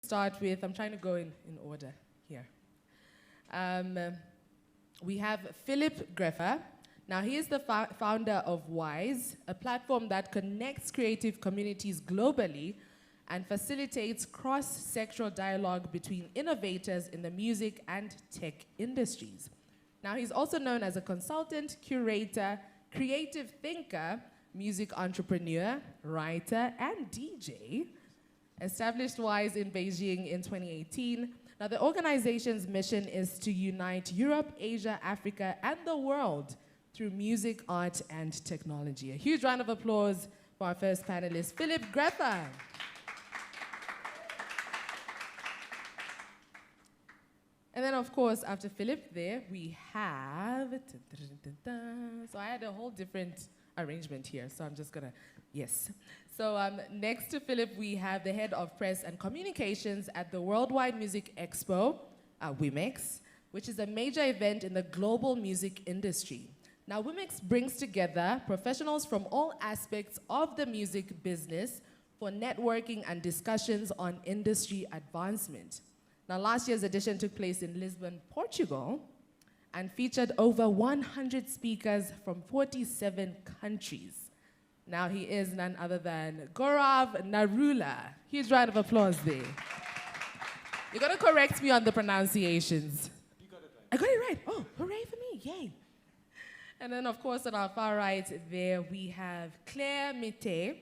start with, I'm trying to go in order here. We have Philip Greffer. Now, he is the founder of WISE, a platform that connects creative communities globally and facilitates cross-sectoral dialogue between innovators in the music and tech industries. Now, he's also known as a consultant, curator, creative thinker, music entrepreneur, writer, and DJ. Established WISE in Beijing in 2018. Now, the organization's mission is to unite Europe, Asia, Africa, and the world through music, art, and technology. A huge round of applause for our first panelist, Philip Greffer. And then, of course, after Philip there, we have, so I had a whole different arrangement here, so I'm just gonna, yes. So next to Philip, we have the head of press and communications at the Worldwide Music Expo, WIMEX, which is a major event in the global music industry. Now, WIMEX brings together professionals from all aspects of the music business for networking and discussions on industry advancement. Now, last year's edition took place in Lisbon, Portugal, and featured over 100 speakers from 47 countries. Now, he is none other than Gaurav Narula. Huge round of applause there. You're gonna correct me on the pronunciations. You got it right. I got it right. Oh, hooray for me, yay. And then, of course, on our far right there, we have Claire Mite,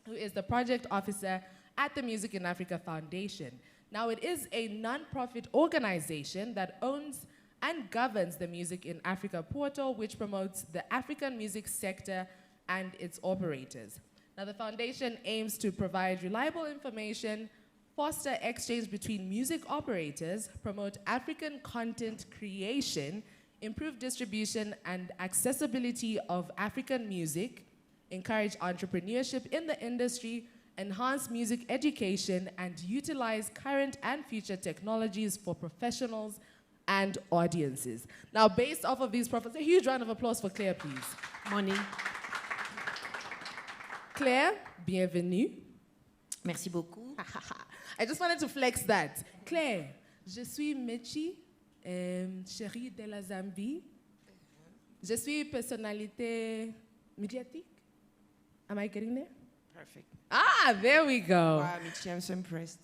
who is the project officer at the Music in Africa Foundation. Now, it is a non-profit organization that owns and governs the Music in Africa portal, which promotes the African music sector and its operators. Now, the foundation aims to provide reliable information, foster exchange between music operators, promote African content creation, improve distribution and accessibility of African music, encourage entrepreneurship in the industry, enhance music education, and utilize current and future technologies for professionals and audiences. Now, based off of these profits, a huge round of applause for Claire, please. Morning. Claire, bienvenue. Merci beaucoup. I just wanted to flex that. Claire, je suis Mechi, chérie de la Zambie. Je suis personnalité médiatique. Am I getting there? Perfect. Ah, there we go. Wow, Michi, I'm so impressed.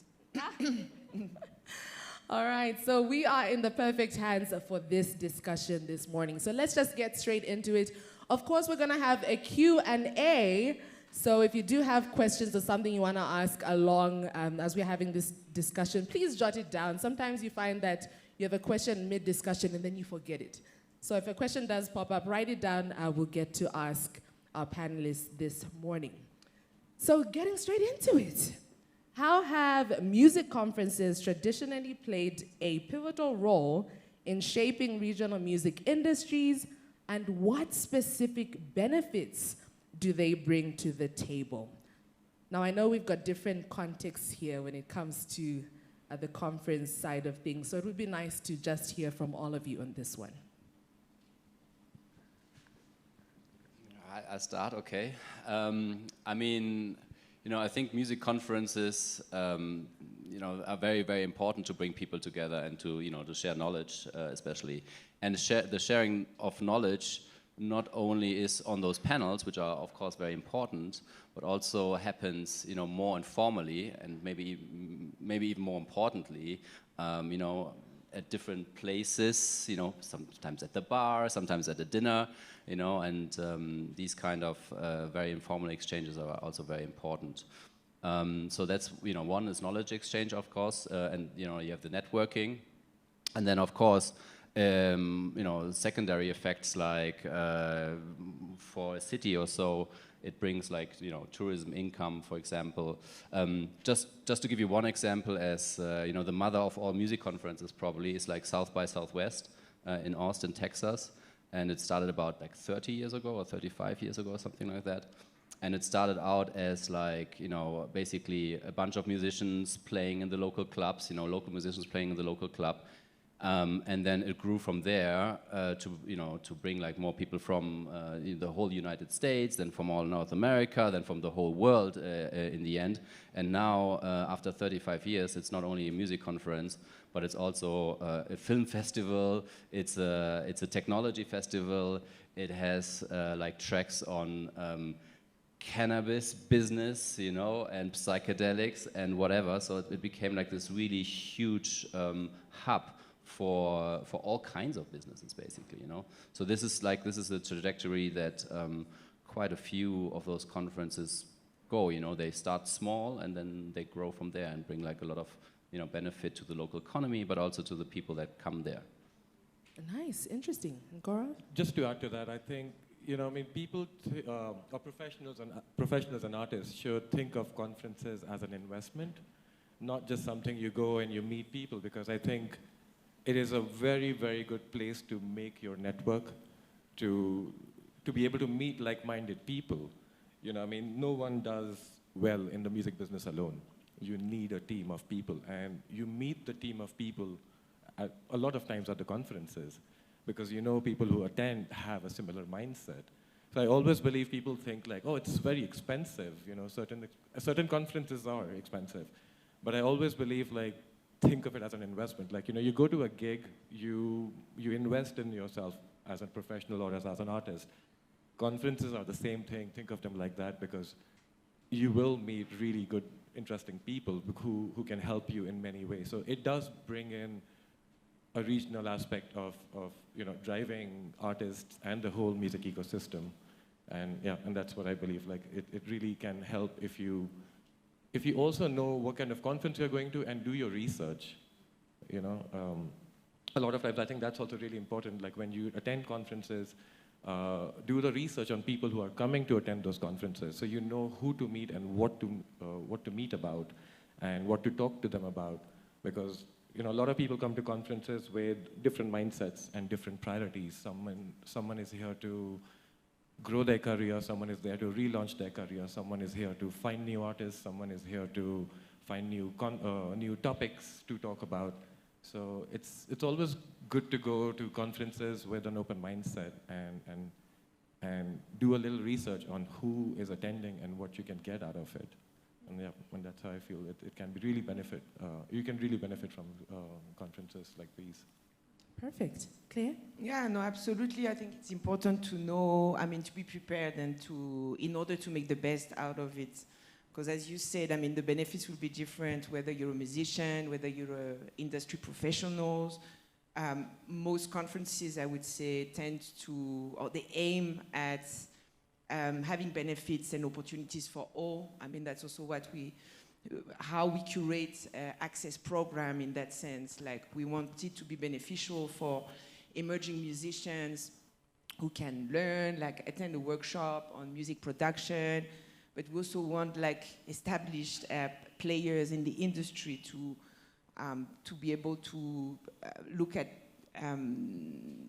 All right, so we are in the perfect hands for this discussion this morning. So let's just get straight into it. Of course, we're gonna have a Q&A. So if you do have questions or something you wanna ask along as we're having this discussion, please jot it down. Sometimes you find that you have a question mid-discussion and then you forget it. So if a question does pop up, write it down. We'll get to ask our panelists this morning. So getting straight into it. How have music conferences traditionally played a pivotal role in shaping regional music industries, and what specific benefits do they bring to the table? Now, I know we've got different contexts here when it comes to the conference side of things, so it would be nice to just hear from all of you on this one. I start, okay. I mean, you know, I think music conferences, you know, are very, very important to bring people together and to, you know, to share knowledge, especially. And the sharing of knowledge not only is on those panels, which are, of course, very important, but also happens, you know, more informally and maybe even more importantly, you know, at different places, you know, sometimes at the bar, sometimes at a dinner, you know, and these kind of very informal exchanges are also very important. So that's, you know, one is knowledge exchange, of course, and, you know, you have the networking. And then, of course, you know, secondary effects like for a city or so, it brings like, you know, tourism income, for example. Just to give you one example, as you know, the mother of all music conferences probably is like South by Southwest in Austin, Texas. And it started about like 30 years ago or 35 years ago or something like that. And it started out as like, you know, basically a bunch of musicians playing in the local clubs, you know, local musicians playing in the local club. And then it grew from there to bring like more people from the whole United States, then from all North America, then from the whole world in the end. And now, after 35 years, it's not only a music conference, but it's also a film festival. It's a technology festival. It has like tracks on cannabis business, you know, and psychedelics and whatever. So it became like this really huge hub for all kinds of businesses, basically, you know. So this is a trajectory that quite a few of those conferences go. You know, they start small and then they grow from there and bring like a lot of, you know, benefit to the local economy, but also to the people that come there. Nice, interesting. Gaurav? Just to add to that, I think, you know, I mean, people or professionals and artists should think of conferences as an investment, not just something you go and you meet people, because I think it is a very, very good place to make your network, to be able to meet like-minded people. You know, I mean, no one does well in the music business alone. You need a team of people, and you meet the team of people a lot of times at the conferences, because you know people who attend have a similar mindset. So I always believe people think like, oh, it's very expensive. You know, certain conferences are expensive, but I always believe like, think of it as an investment. Like, you know, you go to a gig, you invest in yourself as a professional or as an artist. Conferences are the same thing. Think of them like that, because you will meet really good, interesting people who can help you in many ways. So it does bring in a regional aspect of you know, driving artists and the whole music ecosystem. And yeah, and that's what I believe. Like, it really can help if you also know what kind of conference you're going to and do your research. You know, a lot of times I think that's also really important. Like when you attend conferences, do the research on people who are coming to attend those conferences, so you know who to meet and what to meet about, and what to talk to them about. Because you know, a lot of people come to conferences with different mindsets and different priorities. Someone is here to grow their career, someone is there to relaunch their career, someone is here to find new artists, someone is here to find new topics to talk about. So it's always good to go to conferences with an open mindset and do a little research on who is attending and what you can get out of it. And yeah, and that's how I feel it can be really benefit. You can really benefit from conferences like these. Perfect. Claire? Yeah, no, absolutely. I think it's important to know, I mean, to be prepared and in order to make the best out of it. Because as you said, I mean, the benefits will be different, whether you're a musician, whether you're industry professionals. Most conferences, I would say, they aim at having benefits and opportunities for all. I mean, that's also how we curate access program in that sense. Like, we want it to be beneficial for emerging musicians who can learn, like attend a workshop on music production, but we also want like established players in the industry to be able to look at,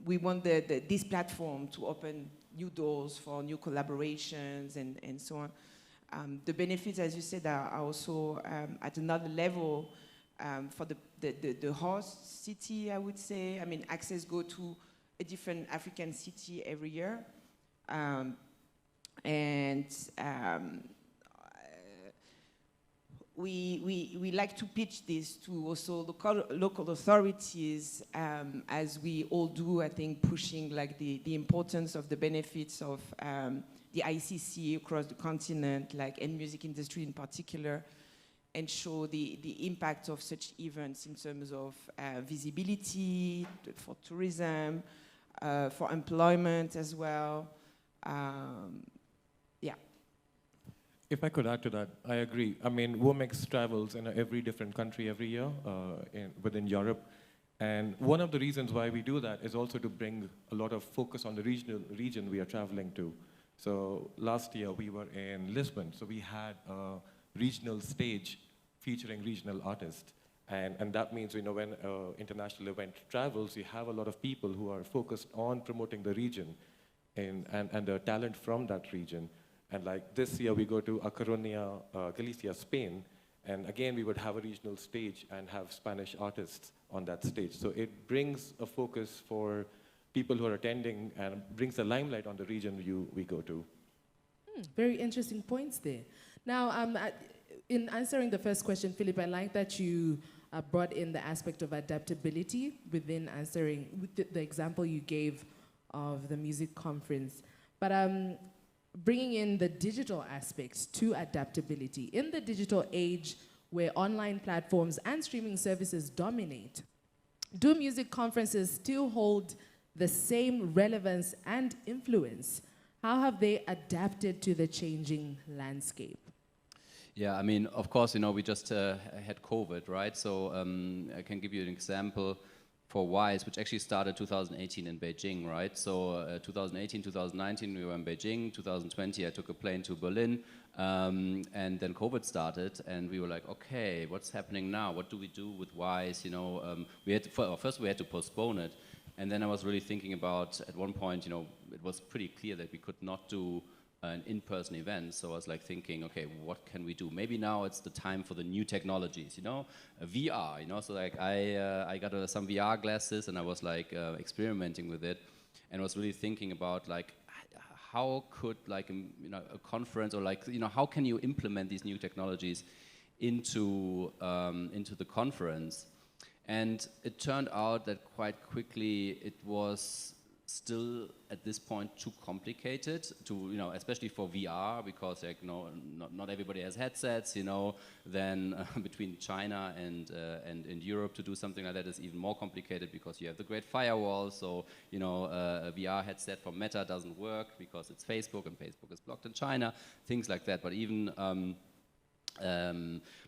we want this platform to open new doors for new collaborations and so on. The benefits, as you said, are also at another level for the host city, I would say. I mean, access go to a different African city every year. We like to pitch this to also local authorities, as we all do, I think, pushing like the importance of the benefits of the ICC across the continent, like, and music industry in particular, and show the impact of such events in terms of visibility, for tourism, for employment as well. Yeah. If I could add to that, I agree. I mean, WOMEX travels in every different country every year within Europe. And one of the reasons why we do that is also to bring a lot of focus on the region we are traveling to. So last year we were in Lisbon, so we had a regional stage featuring regional artists. And that means, you know, when an international event travels, you have a lot of people who are focused on promoting the region and the talent from that region. And like this year we go to A Coruña, Galicia, Spain, And again, we would have a regional stage and have Spanish artists on that stage. So it brings a focus for people who are attending and brings a limelight on the region we go to. Very interesting points there. Now, in answering the first question, Philip, I like that you brought in the aspect of adaptability within answering with the example you gave of the music conference. But bringing in the digital aspects to adaptability. In the digital age where online platforms and streaming services dominate, do music conferences still hold the same relevance and influence? How have they adapted to the changing landscape? Yeah, I mean, of course, you know, we just had COVID, right? So I can give you an example for WISE, which actually started 2018 in Beijing, right? So 2018, 2019, we were in Beijing. 2020, I took a plane to Berlin. And then COVID started, and we were like, okay, what's happening now? What do we do with WISE? You know, we had to, first we had to postpone it. And then I was really thinking about, at one point, you know, it was pretty clear that we could not do an in-person event. So I was like thinking, okay, what can we do? Maybe now it's the time for the new technologies, you know, VR, you know. So like I got some VR glasses, and I was like experimenting with it, and was really thinking about like how could like you know, a conference, or like, you know, how can you implement these new technologies into the conference? And it turned out that quite quickly it was still at this point too complicated to, you know, especially for VR, because like, you know, not everybody has headsets, you know. Then between China and in Europe to do something like that is even more complicated, because you have the Great Firewall. So, you know, a VR headset from Meta doesn't work because it's Facebook, and Facebook is blocked in China, things like that. But even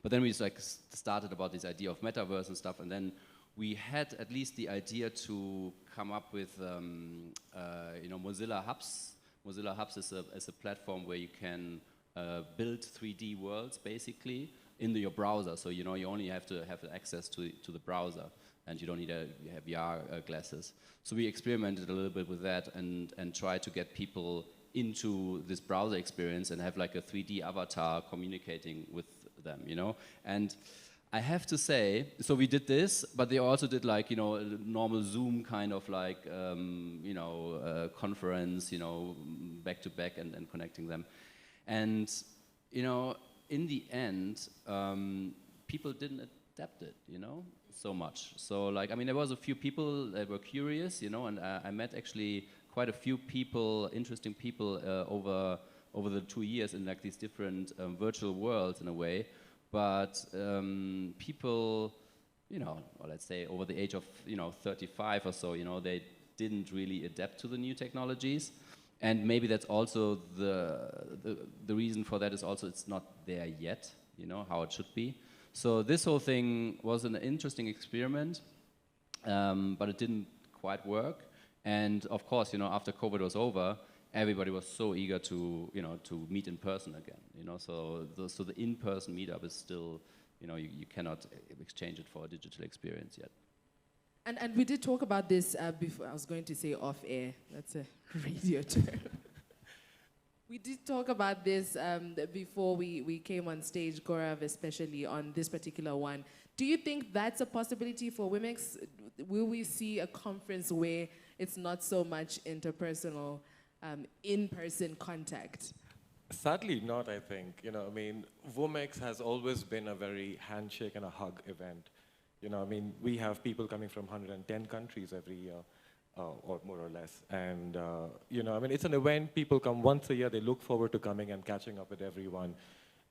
but then we like started about this idea of metaverse and stuff, and then we had at least the idea to come up with, you know, Mozilla Hubs. Mozilla Hubs is a platform where you can build 3D worlds basically in your browser. So, you know, you only have to have access to the browser, and you don't need to have VR glasses. So we experimented a little bit with that, and tried to get people into this browser experience and have like a 3D avatar communicating with them, you know. And I have to say, so we did this, but they also did like, you know, a normal Zoom kind of like, you know, conference, you know, back to back, and connecting them. And, you know, in the end, people didn't adapt it, you know, so much. So like, I mean, there was a few people that were curious, you know, and I met actually quite a few people, interesting people over the 2 years in like these different virtual worlds in a way. But people, you know, or let's say over the age of, you know, 35 or so, you know, they didn't really adapt to the new technologies. And maybe that's also the reason for that is also it's not there yet, you know, how it should be. So this whole thing was an interesting experiment, but it didn't quite work. And of course, you know, after COVID was over, everybody was so eager to, you know, to meet in person again, you know. So the in-person meetup is still, you know, you cannot exchange it for a digital experience yet. And we did talk about this before. I was going to say off air. That's a radio term. We did talk about this before we came on stage, Gaurav, especially on this particular one. Do you think that's a possibility for WIMEX? Will we see a conference where it's not so much interpersonal, in-person contact? Sadly not, I think. You know, I mean, WOMEX has always been a very handshake and a hug event. You know, I mean, we have people coming from 110 countries every year, or more or less. And, you know, I mean, it's an event, people come once a year, they look forward to coming and catching up with everyone.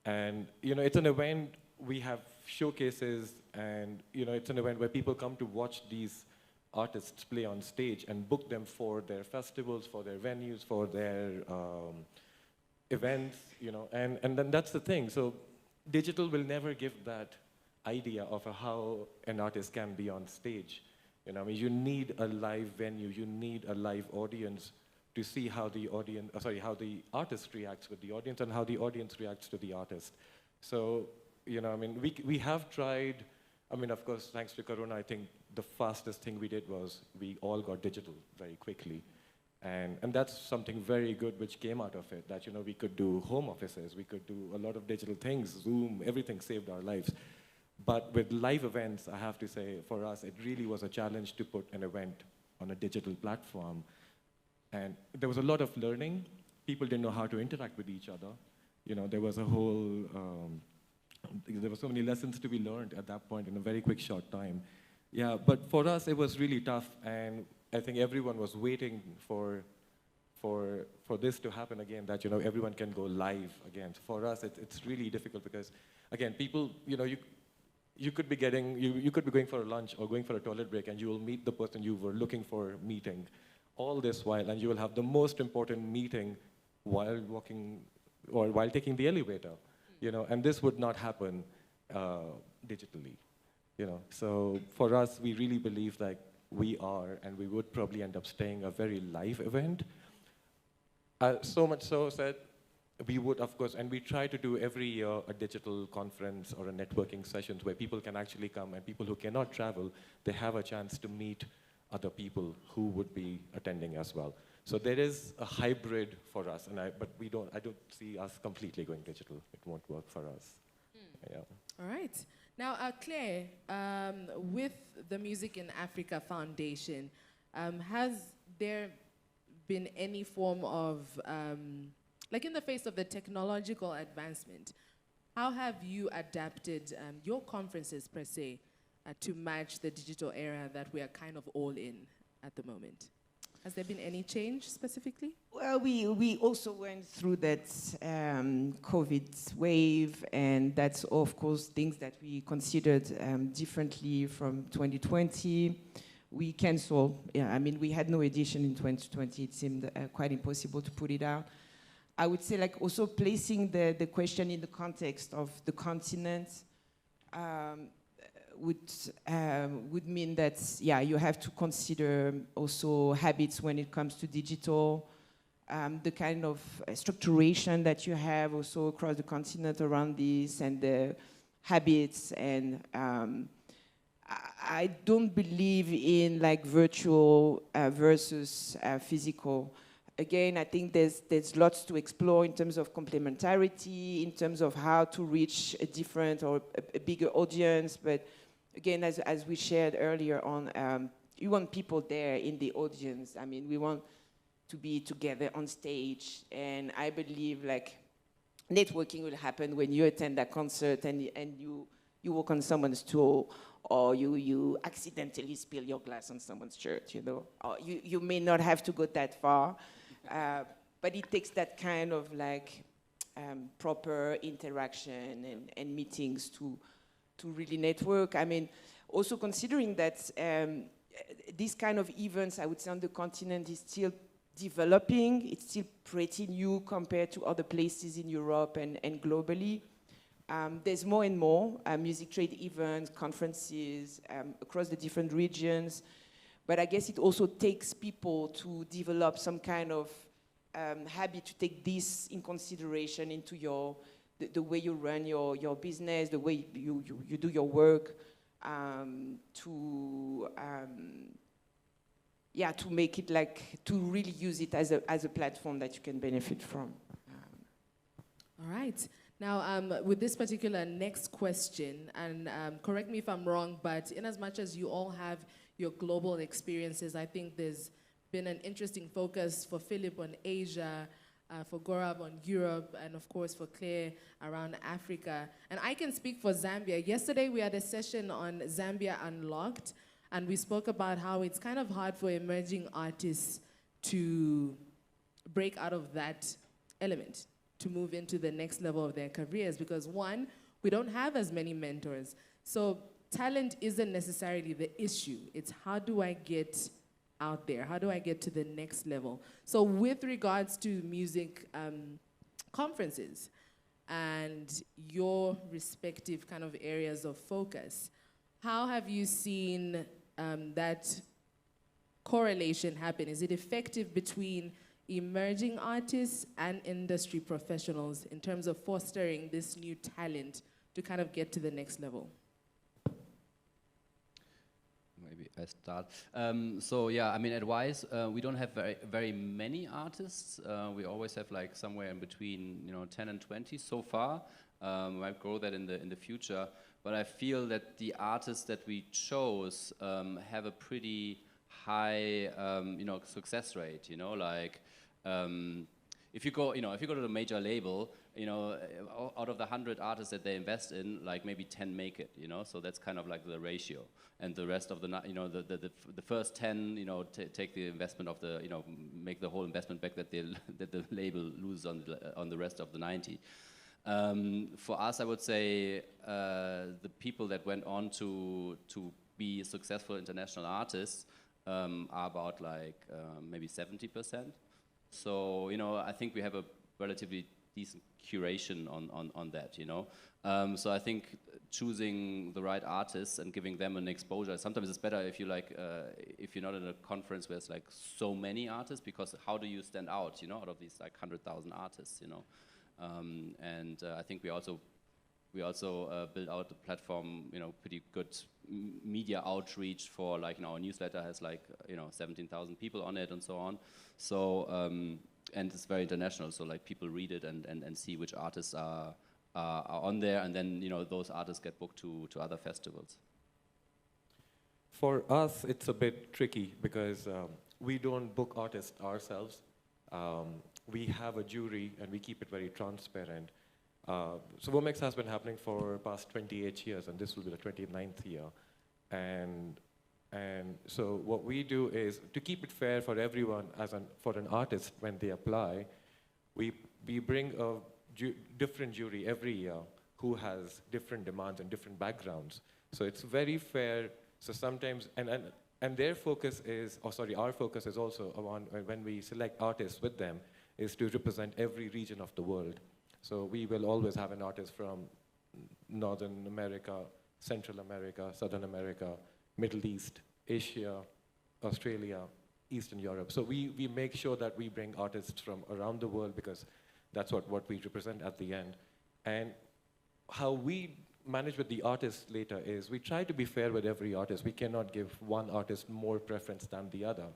And, you know, it's an event, we have showcases, and, you know, it's an event where people come to watch these artists play on stage and book them for their festivals, for their venues, for their events, you know, and then that's the thing. So digital will never give that idea of how an artist can be on stage. You know, I mean, you need a live venue, you need a live audience to see how the audience, how the artist reacts with the audience and how the audience reacts to the artist. So, you know, I mean, we have tried. I mean, of course, thanks to Corona, I think the fastest thing we did was we all got digital very quickly. And that's something very good which came out of it, that, you know, we could do home offices, we could do a lot of digital things, Zoom, everything saved our lives. But with live events, I have to say, for us, it really was a challenge to put an event on a digital platform. And there was a lot of learning. People didn't know how to interact with each other. You know, there was a whole, there were so many lessons to be learned at that point in a very quick, short time. Yeah, but for us, it was really tough, and I think everyone was waiting for this to happen again, that, you know, everyone can go live again. So for us, it's really difficult because, again, people, you know, you could be going for a lunch or going for a toilet break, and you will meet the person you were looking for meeting all this while, and you will have the most important meeting while walking or while taking the elevator, you know, and this would not happen digitally, you know. So for us, we really believe like we are, and we would probably end up staying a very live event. So much so said, we would, of course, and we try to do every year a digital conference or a networking sessions where people can actually come, and people who cannot travel, they have a chance to meet other people who would be attending as well. So there is a hybrid for us, but I don't see us completely going digital. It won't work for us. Yeah. All right. Now, Claire, with the Music in Africa Foundation, has there been any form of, like in the face of the technological advancement, how have you adapted your conferences per se to match the digital era that we are kind of all in at the moment? Has there been any change specifically? Well, we also went through that COVID wave, and that's, of course, things that we considered differently from 2020. We canceled, I mean, we had no edition in 2020. It seemed quite impossible to put it out. I would say, like, also placing the question in the context of the continent would mean that, yeah, you have to consider also habits when it comes to digital, the kind of structuration that you have also across the continent around this, and the habits. And I don't believe in like virtual versus physical. Again, I think there's lots to explore in terms of complementarity, in terms of how to reach a different or a bigger audience. But again, as we shared earlier on, you want people there in the audience. I mean, we want to be together on stage. And I believe like networking will happen when you attend a concert and you walk on someone's toe, or you accidentally spill your glass on someone's shirt, you know. Or you may not have to go that far, but it takes that kind of like proper interaction and meetings to really network. I mean, also considering that these kind of events, I would say, on the continent is still developing. It's still pretty new compared to other places in Europe and globally. There's more and more music trade events, conferences across the different regions. But I guess it also takes people to develop some kind of habit to take this in consideration into the way you run your business, the way you do your work, to make it like, to really use it as a platform that you can benefit from. All right. Now, with this particular next question, and correct me if I'm wrong, but in as much as you all have your global experiences, I think there's been an interesting focus for Philip on Asia, for Gaurav on Europe, and of course for Claire around Africa. And I can speak for Zambia. Yesterday we had a session on Zambia Unlocked, and we spoke about how it's kind of hard for emerging artists to break out of that element, to move into the next level of their careers, because one, we don't have as many mentors. So talent isn't necessarily the issue. It's how do I get out there? How do I get to the next level? So with regards to music conferences and your respective kind of areas of focus, how have you seen that correlation happen? Is it effective between emerging artists and industry professionals in terms of fostering this new talent to kind of get to the next level? Maybe. I start. So yeah, I mean, advice. We don't have very many artists. We always have like somewhere in between, 10 and 20 so far. We might grow that in the future. But I feel that the artists that we chose have a pretty high, success rate. If you go to the major label, out of the 100 artists that they invest in, like maybe 10 make it, so that's kind of like the ratio, and the rest of the first 10, take the investment of make the whole investment back that the label loses on the rest of the 90. For us, I would say the people that went on to be successful international artists are about like maybe 70%. So, I think we have a relatively decent curation on that, So I think choosing the right artists and giving them an exposure, sometimes it's better if if you're not in a conference where it's like so many artists, because how do you stand out, out of these like 100,000 artists, And I think we also build out the platform, pretty good media outreach for like, our newsletter has like, 17,000 people on it and so on. So, and it's very international, so like people read it and see which artists are on there, and then, those artists get booked to other festivals. For us, it's a bit tricky because we don't book artists ourselves. We have a jury and we keep it very transparent. So WOMEX has been happening for past 28 years, and this will be the 29th year. And so what we do is, to keep it fair for everyone, for an artist when they apply, we bring a different jury every year who has different demands and different backgrounds. So it's very fair. So sometimes, and their focus is, our focus is also on, when we select artists with them, is to represent every region of the world. So we will always have an artist from Northern America, Central America, Southern America, Middle East, Asia, Australia, Eastern Europe. So we make sure that we bring artists from around the world, because that's what we represent at the end. And how we manage with the artists later is, we try to be fair with every artist. We cannot give one artist more preference than the other,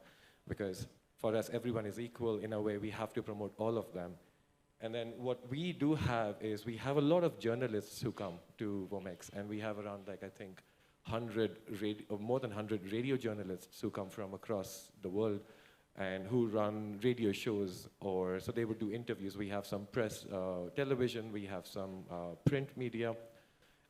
because for us, everyone is equal. In a way, we have to promote all of them. And then what we do have is, we have a lot of journalists who come to WOMEX, and we have around, like, I think, more than 100 radio journalists who come from across the world and who run radio shows, so they would do interviews. We have some press, television, we have some print media,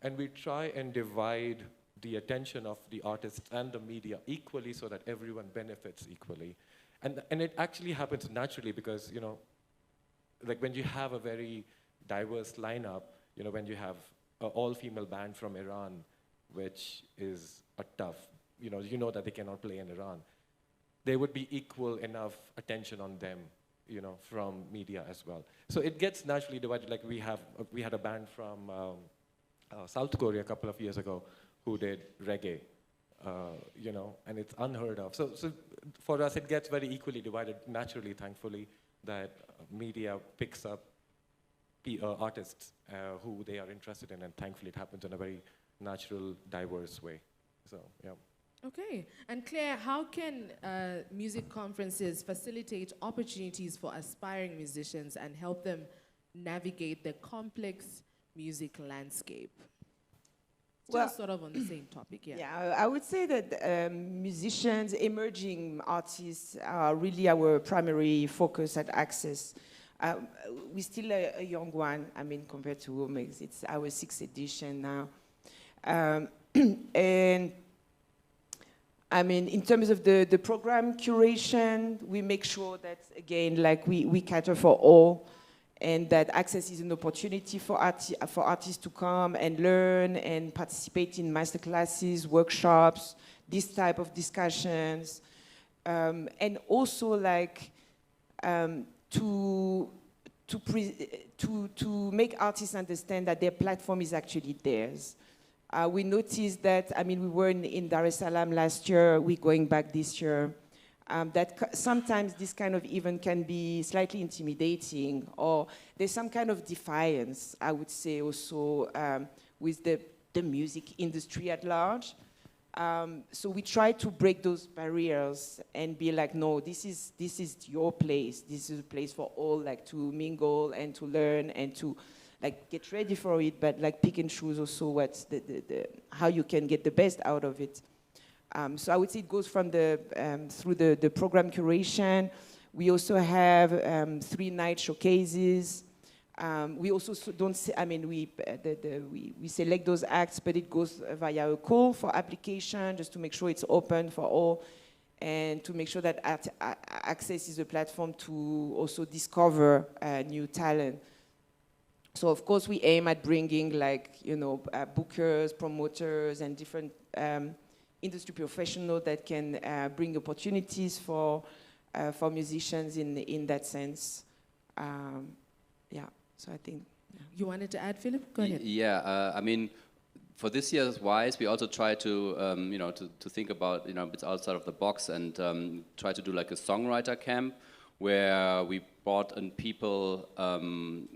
and we try and divide the attention of the artists and the media equally, so that everyone benefits equally. And it actually happens naturally, because, like when you have a very diverse lineup, when you have an all-female band from Iran, which is a tough, you know that they cannot play in Iran, there would be equal enough attention on them, from media as well. So it gets naturally divided. Like we had a band from South Korea a couple of years ago who did reggae, and it's unheard of. So for us, it gets very equally divided naturally, thankfully, that media picks up artists who they are interested in, and thankfully it happens in a very natural, diverse way. So, yeah. Okay. And Claire, how can music conferences facilitate opportunities for aspiring musicians and help them navigate the complex music landscape? Well, just sort of on the same topic, yeah. Yeah, I would say that musicians, emerging artists are really our primary focus at Access. We're still a young one, compared to WOMEX. It's our 6th edition now. And in terms of the program curation, we make sure that, again, like we cater for all, and that Access is an opportunity for artists to come and learn and participate in masterclasses, workshops, this type of discussions, and also like to make artists understand that their platform is actually theirs. We noticed that, we were in Dar es Salaam last year, we're going back this year, that sometimes this kind of event can be slightly intimidating, or there's some kind of defiance, I would say, also with the music industry at large. So we try to break those barriers and be like, no, this is your place. This is a place for all, like, to mingle and to learn and to, like, get ready for it, but like pick and choose also what's how you can get the best out of it. So I would say it goes from through the program curation. We also have 3 night showcases. We also don't, we select those acts, but it goes via a call for application, just to make sure it's open for all, and to make sure that Access is a platform to also discover new talent. So of course we aim at bringing, like, bookers, promoters, and different industry professionals that can bring opportunities for musicians in that sense. Yeah. So I think. Yeah. You wanted to add, Philip? Go ahead. Yeah, I mean, for this year's WISE, we also try to, to think about, bits outside of the box, and try to do like a songwriter camp where we brought in people, from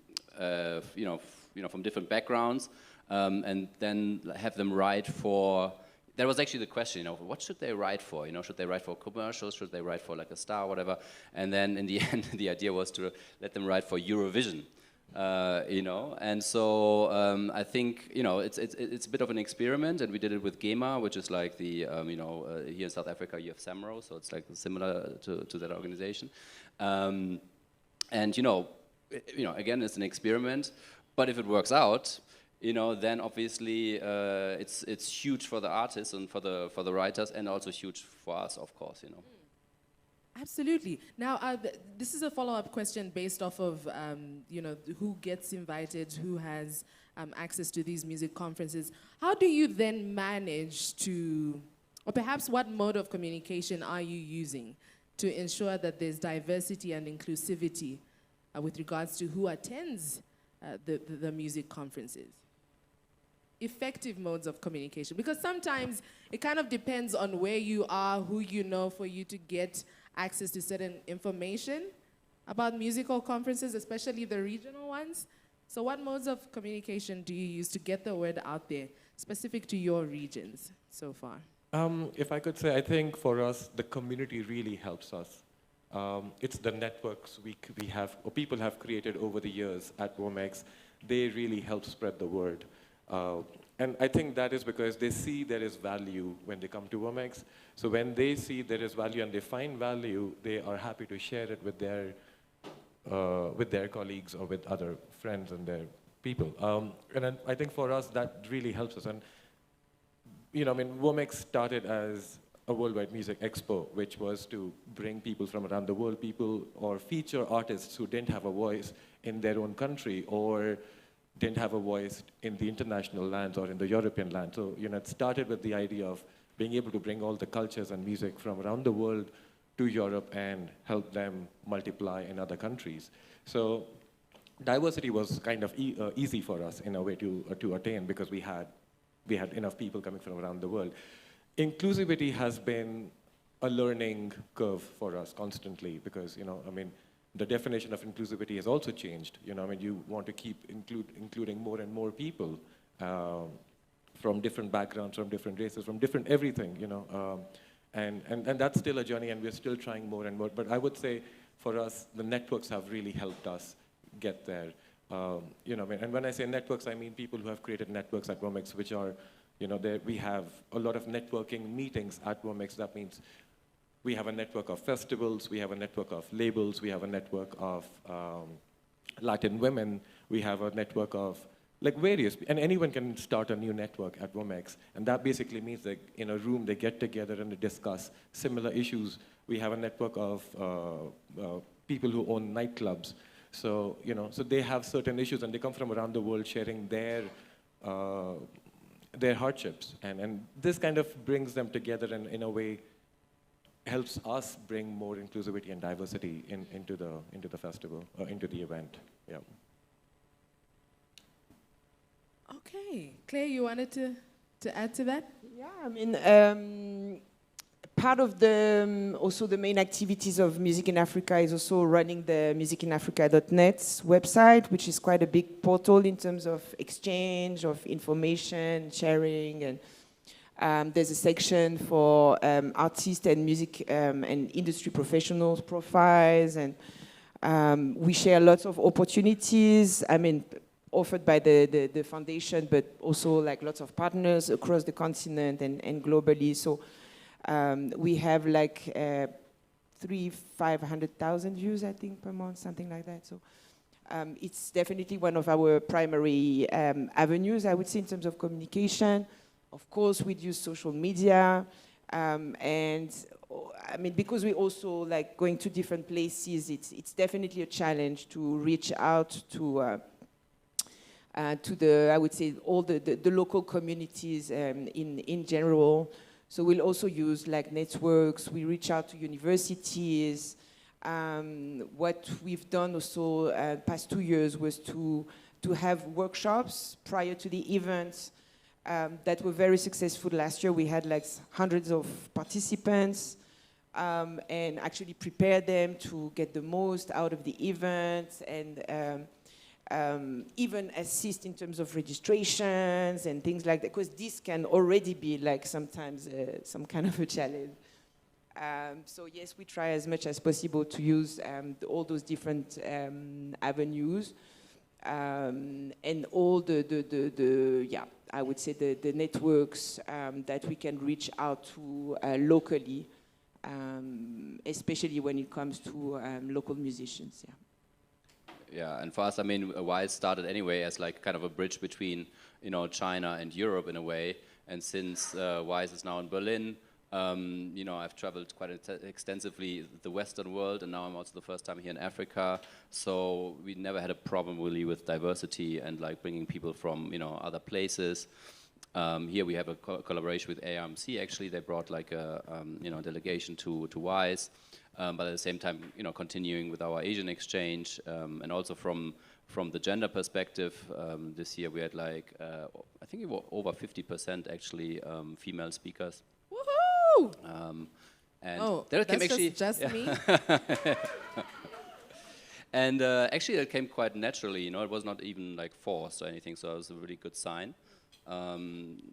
different backgrounds, and then have them write for. That was actually the question, what should they write for? Should they write for commercials? Should they write for like a star, or whatever? And then in the end, the idea was to let them write for Eurovision. And so I think it's a bit of an experiment, and we did it with GEMA, which is like the here in South Africa you have SAMRO, so it's like similar to that organization, and again, it's an experiment, but if it works out, then obviously it's huge for the artists and for the writers, and also huge for us, of course. Absolutely. Now, this is a follow-up question based off of, who gets invited, who has access to these music conferences. How do you then manage to, or perhaps what mode of communication are you using to ensure that there's diversity and inclusivity with regards to who attends the music conferences? Effective modes of communication, because sometimes it kind of depends on where you are, who you know, for you to get access to certain information about musical conferences, especially the regional ones. So what modes of communication do you use to get the word out there, specific to your regions so far? If I could say, I think for us, the community really helps us. It's the networks we have, or people have created over the years at WOMEX. They really help spread the word. And I think that is because they see there is value when they come to WOMEX. So when they see there is value and they find value, they are happy to share it with their colleagues or with other friends and their people. And I think for us, that really helps us. And WOMEX started as a worldwide music expo, which was to bring people from around the world, people or feature artists who didn't have a voice in their own country or didn't have a voice in the international lands or in the European land. So, it started with the idea of being able to bring all the cultures and music from around the world to Europe and help them multiply in other countries. So diversity was kind of easy for us in a way to attain, because we had enough people coming from around the world. Inclusivity has been a learning curve for us constantly, because, the definition of inclusivity has also changed. You want to keep including more and more people from different backgrounds, from different races, from different everything, and that's still a journey, and we're still trying more and more. But I would say for us, the networks have really helped us get there. And when I say networks, I mean people who have created networks at WOMEX, which are, we have a lot of networking meetings at WOMEX. That means we have a network of festivals, we have a network of labels, we have a network of Latin women, we have a network of various, and anyone can start a new network at WOMEX. And that basically means that in a room they get together and they discuss similar issues. We have a network of people who own nightclubs. So, so they have certain issues and they come from around the world sharing their hardships. And this kind of brings them together and in a way helps us bring more inclusivity and diversity into the festival, into the event. Yeah. Okay, Claire, you wanted to add to that? Yeah, part of also the main activities of Music in Africa is also running the musicinafrica.net website, which is quite a big portal in terms of exchange of information, sharing, and There's a section for artists and music and industry professionals profiles, and we share lots of opportunities, I mean, offered by the foundation, but also like lots of partners across the continent and globally. So we have like 500,000 views, I think, per month, something like that. So it's definitely one of our primary avenues, I would say, in terms of communication. Of course, we'd use social media, and I mean, because we also like going to different places, it's definitely a challenge to reach out to the, I would say, all the local communities in general. So we'll also use like networks. We reach out to universities. What we've done also past 2 years was to have workshops prior to the events that were very successful. Last year we had like hundreds of participants and actually prepare them to get the most out of the event, and even assist in terms of registrations and things like that, because this can already be like sometimes some kind of a challenge. So yes, we try as much as possible to use all those different avenues and all yeah, I would say the networks that we can reach out to locally, especially when it comes to local musicians. Yeah. Yeah, and for us, I mean, WISE started anyway as like kind of a bridge between, you know, China and Europe in a way. And since WISE is now in Berlin, you know, I've traveled quite extensively the Western world, and now I'm also the first time here in Africa. So we never had a problem really with diversity and like bringing people from, you know, other places. Here we have a collaboration with ARMC. Actually, they brought like a you know, delegation to WISE. But at the same time, you know, continuing with our Asian exchange, and also from the gender perspective, this year we had like, I think it was over 50% actually female speakers. Woohoo! And oh, there that's came actually just me? And actually it came quite naturally, you know, it was not even like forced or anything, so it was a really good sign.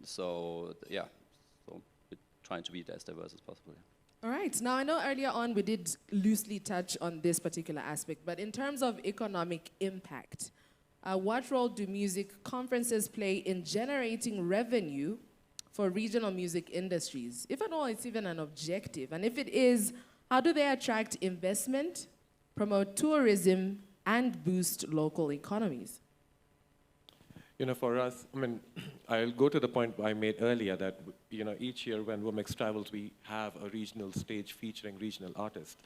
So yeah, so we're trying to be as diverse as possible. Yeah. All right. Now, I know earlier on we did loosely touch on this particular aspect, but in terms of economic impact, what role do music conferences play in generating revenue for regional music industries? If at all it's even an objective, and if it is, how do they attract investment, promote tourism, and boost local economies? You know, for us, I mean, I'll go to the point I made earlier that, you know, each year when WOMEX travels, we have a regional stage featuring regional artists.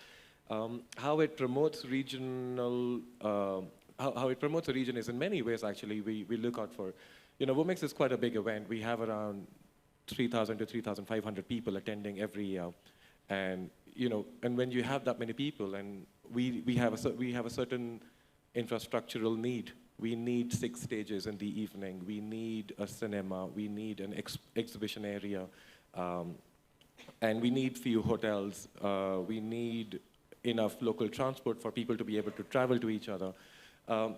How it promotes regional, how it promotes a region is in many ways, actually, we look out for. You know, WOMEX is quite a big event. We have around 3,000 to 3,500 people attending every year. And, you know, and when you have that many people, and we have a certain infrastructural need. We need 6 stages in the evening. We need a cinema. We need an exhibition area. And we need few hotels. We need enough local transport for people to be able to travel to each other.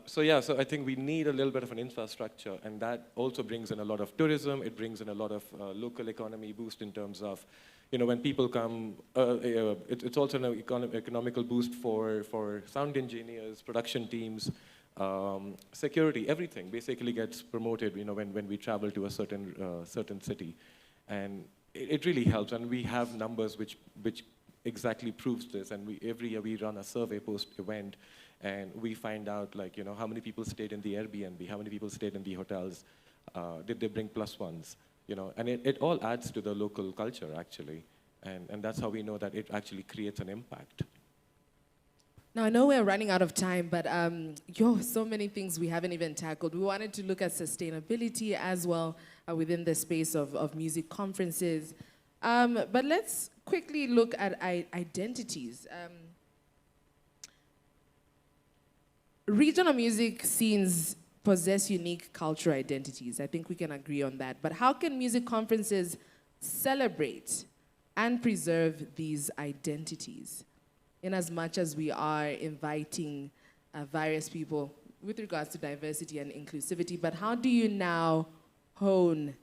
So yeah, so I think we need a little bit of an infrastructure, and that also brings in a lot of tourism. It brings in a lot of local economy boost in terms of, you know, when people come, it's also an economical boost for sound engineers, production teams, security, everything basically gets promoted, you know, when we travel to a certain city. And it really helps, and we have numbers which exactly proves this, and every year we run a survey post-event, and we find out, like, you know, how many people stayed in the Airbnb, how many people stayed in the hotels, did they bring +1s, you know, and it all adds to the local culture, actually, and that's how we know that it actually creates an impact. Now, I know we're running out of time, but so many things we haven't even tackled. We wanted to look at sustainability as well within the space of music conferences. But let's quickly look at identities. Regional music scenes possess unique cultural identities. I think we can agree on that. But how can music conferences celebrate and preserve these identities, in as much as we are inviting various people with regards to diversity and inclusivity? But how do you now hone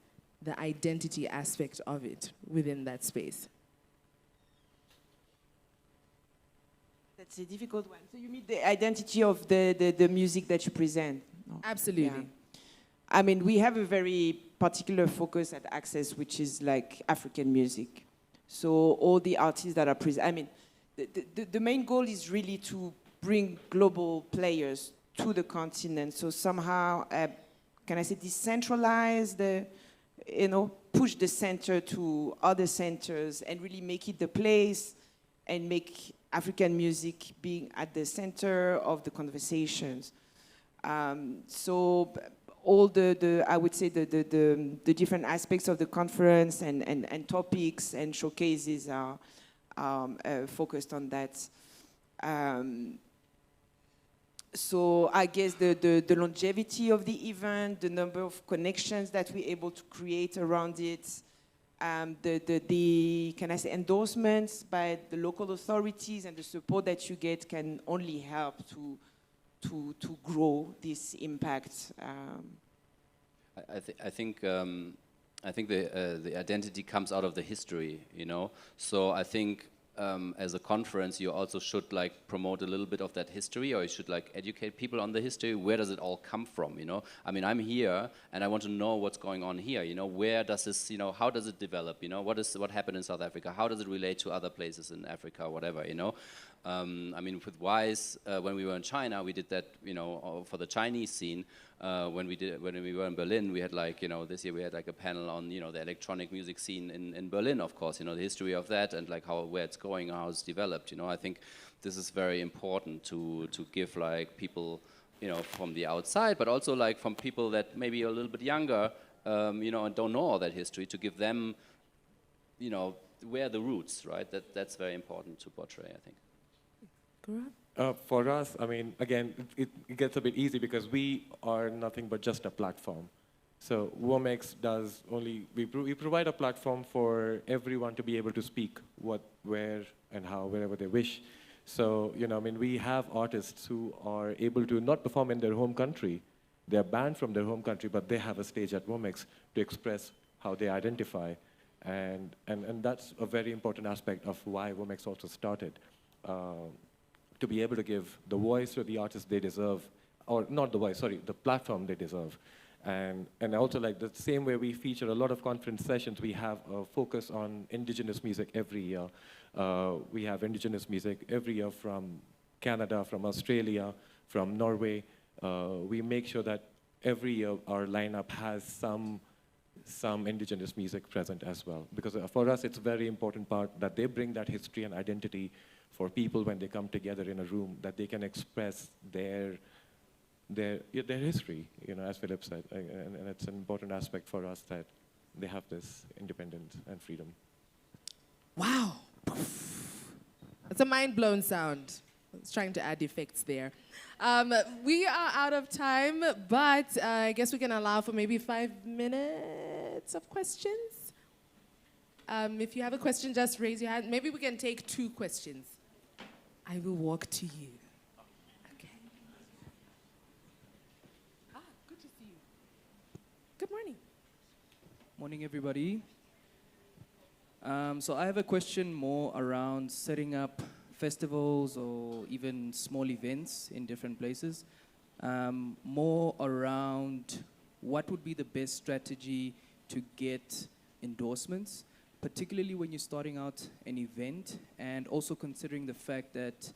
the identity aspect of it within that space? That's a difficult one. So you mean the identity of the music that you present? No. Absolutely. Yeah. I mean, we have a very particular focus at Access, which is like African music. So all the artists that are present, I mean, the main goal is really to bring global players to the continent. So somehow, can I say, decentralize push the center to other centers and really make it the place and make African music being at the center of the conversations. So all I would say the different aspects of the conference and topics and showcases are focused on that. So I guess the longevity of the event, the number of connections that we're able to create around it, the can I say endorsements by the local authorities and the support that you get can only help to grow this impact. I think the identity comes out of the history, you know. So I think as a conference, you also should like promote a little bit of that history, or you should like educate people on the history. Where does it all come from, you know? I mean, I'm here and I want to know what's going on here, you know. Where does this, you know, how does it develop, you know? What happened in South Africa? How does it relate to other places in Africa, or whatever, you know? I mean, with WISE, when we were in China, we did that, you know, for the Chinese scene. When we were in Berlin, we had like, you know, this year we had like a panel on, you know, the electronic music scene in Berlin, of course, you know, the history of that and like where it's going, how it's developed, you know. I think this is very important to give like people, you know, from the outside, but also like from people that maybe are a little bit younger, you know, and don't know all that history, to give them, you know, where are the roots, right? That's very important to portray, I think. For us, I mean, again, it gets a bit easy because we are nothing but just a platform. So WOMEX does only, we provide a platform for everyone to be able to speak what, where, and how, wherever they wish. So, you know, I mean, we have artists who are able to not perform in their home country. They're banned from their home country, but they have a stage at WOMEX to express how they identify. And that's a very important aspect of why WOMEX also started. To be able to give the voice to the artists they deserve, or not the voice, sorry, the platform they deserve. And also like the same way we feature a lot of conference sessions, we have a focus on indigenous music every year. We have indigenous music every year from Canada, from Australia, from Norway. We make sure that every year our lineup has some indigenous music present as well. Because for us, it's a very important part that they bring that history and identity for people when they come together in a room, that they can express their history, you know, as Philip said. And it's an important aspect for us that they have this independence and freedom. Wow. That's a mind-blown sound. I was trying to add effects there. We are out of time, but I guess we can allow for maybe 5 minutes of questions. If you have a question, just raise your hand. Maybe we can take 2 questions. I will walk to you. Okay. Good to see you. Good morning. Morning, everybody. So I have a question more around setting up festivals or even small events in different places. More around what would be the best strategy to get endorsements, particularly when you're starting out an event, and also considering the fact that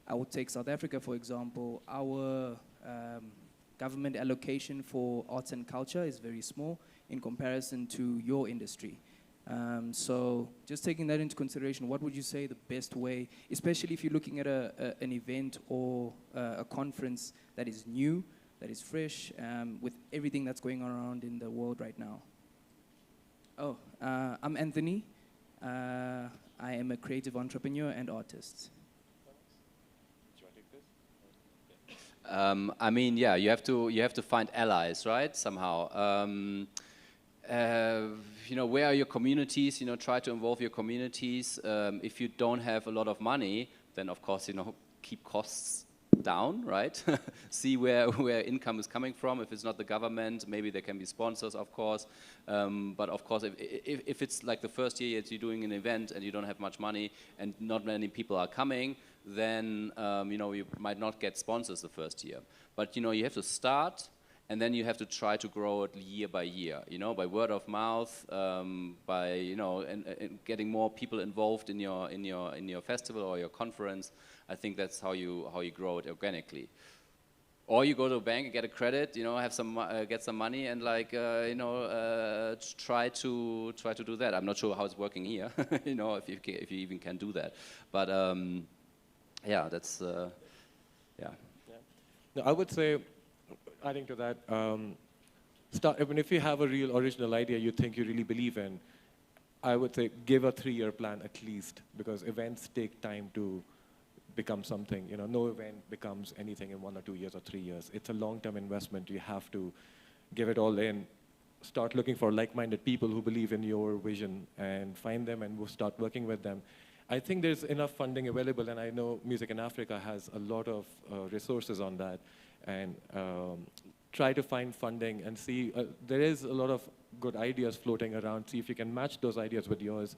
I would take South Africa, for example. Our government allocation for arts and culture is very small in comparison to your industry. So just taking that into consideration, what would you say the best way, especially if you're looking at an event or a conference that is new, that is fresh, with everything that's going around in the world right now? Oh, I'm Anthony. I am a creative entrepreneur and artist. I mean, yeah, you have to find allies, right? Somehow. You know, where are your communities? You know, try to involve your communities. If you don't have a lot of money, then of course, you know, keep costs down, right? See where income is coming from. If it's not the government, maybe there can be sponsors, of course. But of course, if it's like the first year that you're doing an event and you don't have much money and not many people are coming, then you might not get sponsors the first year. But you have to start, and then you have to try to grow it year by year, by word of mouth, by and getting more people involved in your festival or your conference. I think that's how you grow it organically. Or you go to a bank and get a credit, have get some money and try to do that. I'm not sure how it's working here, if you even can do that. But yeah, that's yeah. No, I would say, adding to that, if you have a real original idea you think you really believe in, I would say give a 3-year plan at least, because events take time to become something. No event becomes anything in 1 or 2 years or 3 years. It's a long-term investment. You have to give it all in. Start looking for like-minded people who believe in your vision and find them and we'll start working with them. I think there's enough funding available, and I know Music in Africa has a lot of resources on that. And try to find funding and see, there is a lot of good ideas floating around. See if you can match those ideas with yours.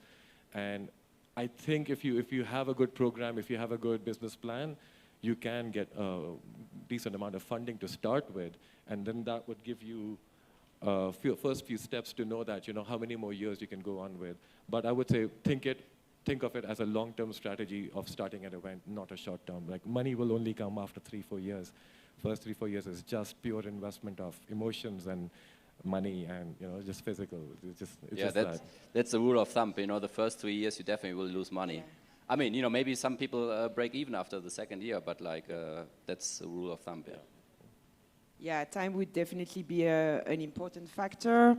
And I think if you have a good program, if you have a good business plan, you can get a decent amount of funding to start with. And then that would give you first few steps to know that, how many more years you can go on with. But I would say think of it as a long-term strategy of starting an event, not a short-term. Like money will only come after 3-4 years. First 3-4 years is just pure investment of emotions and money and just physical. It's just that's the rule of thumb. The first 3 years you definitely will lose money. Yeah. I mean, maybe some people break even after the second year, but that's a rule of thumb. Yeah. Yeah, time would definitely be an important factor.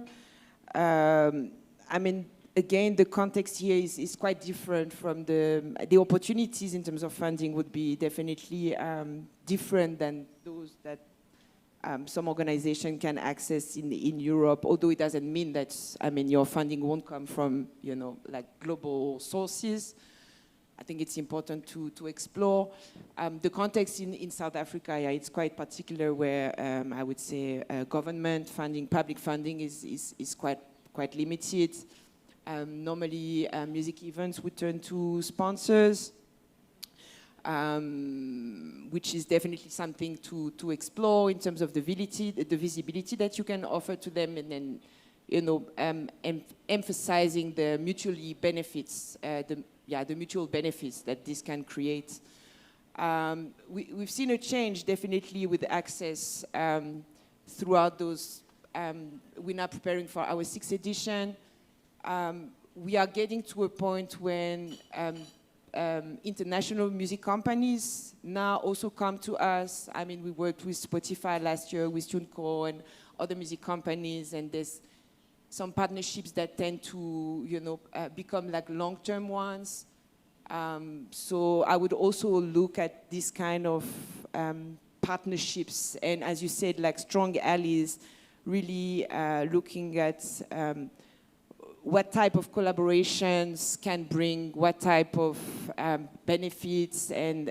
I mean, again, the context here is quite different from the opportunities in terms of funding would be definitely different than those that some organization can access in Europe, although it doesn't mean that, your funding won't come from, global sources. I think it's important to explore. The context in South Africa, it's quite particular where I would say government funding, public funding is quite limited. Normally, music events would turn to sponsors, which is definitely something to explore in terms of the visibility that you can offer to them, and then, emphasizing the mutually benefits, the mutual benefits that this can create. We've seen a change definitely with access throughout those. We're now preparing for our 6th edition. We are getting to a point when international music companies now also come to us. We worked with Spotify last year, with TuneCore and other music companies, and there's some partnerships that tend to, become like long-term ones. So I would also look at this kind of partnerships, and as you said, like strong allies, really looking at what type of collaborations can bring what type of benefits and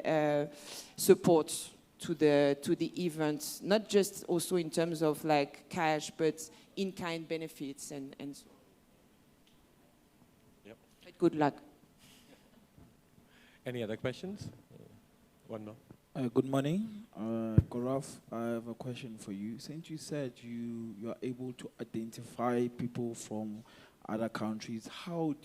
support to the event, not just also in terms of like cash, but in-kind benefits and so on. Yep. Good luck. Any other questions? One more. Good morning, Gaurav. I have a question for you. Since you said you are able to identify people from other countries, how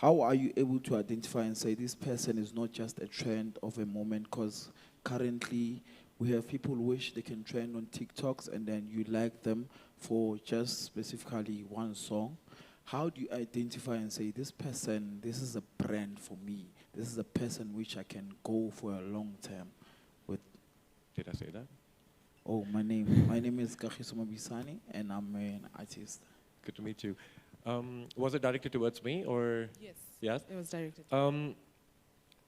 are you able to identify and say this person is not just a trend of a moment? Because currently we have people who wish they can trend on TikToks and then you like them for just specifically one song. How do you identify and say this person, this is a brand for me? This is a person which I can go for a long term with. Did I say that? Oh, my name is Kagiso Mabisani and I'm an artist. Good to meet you. Was it directed towards me or? Yes. Yes? It was directed.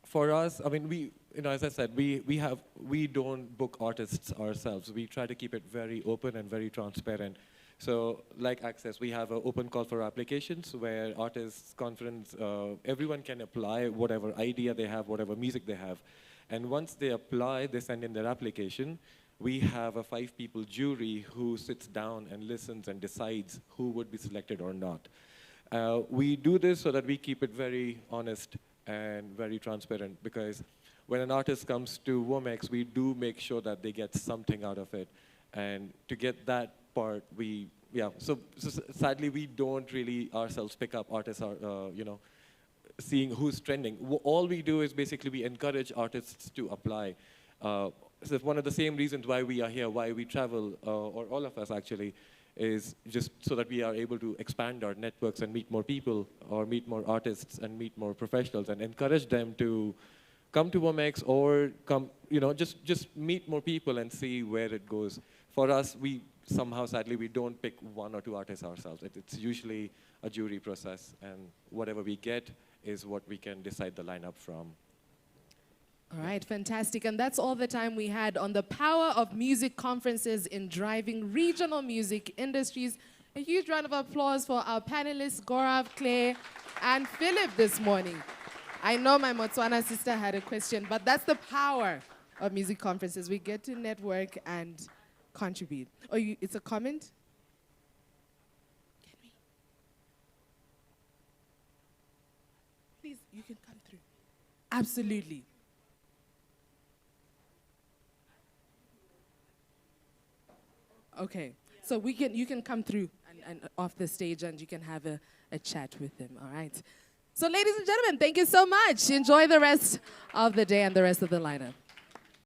For us, we, as I said, we don't book artists ourselves. We try to keep it very open and very transparent. So, like Access, we have an open call for applications where artists, conference, everyone can apply whatever idea they have, whatever music they have. And once they apply, they send in their application, we have a 5-people jury who sits down and listens and decides who would be selected or not. We do this so that we keep it very honest and very transparent, because when an artist comes to Womex, we do make sure that they get something out of it. And to get that part, so sadly, we don't really ourselves pick up artists, seeing who's trending. All we do is basically we encourage artists to apply. So one of the same reasons why we are here, why we travel, or all of us actually, is just so that we are able to expand our networks and meet more people, or meet more artists and meet more professionals, and encourage them to come to Womex, or come, just meet more people and see where it goes. For us, we somehow, sadly, we don't pick 1 or 2 artists ourselves. It's usually a jury process, and whatever we get is what we can decide the lineup from. All right, fantastic. And that's all the time we had on the power of music conferences in driving regional music industries. A huge round of applause for our panelists, Gaurav, Claire, and Philip this morning. I know my Motswana sister had a question, but that's the power of music conferences. We get to network and contribute. Oh, it's a comment? Get me. Please, you can come through. Absolutely. Okay, so you can come through and off the stage, and you can have a chat with them, all right? So ladies and gentlemen, thank you so much. Enjoy the rest of the day and the rest of the lineup.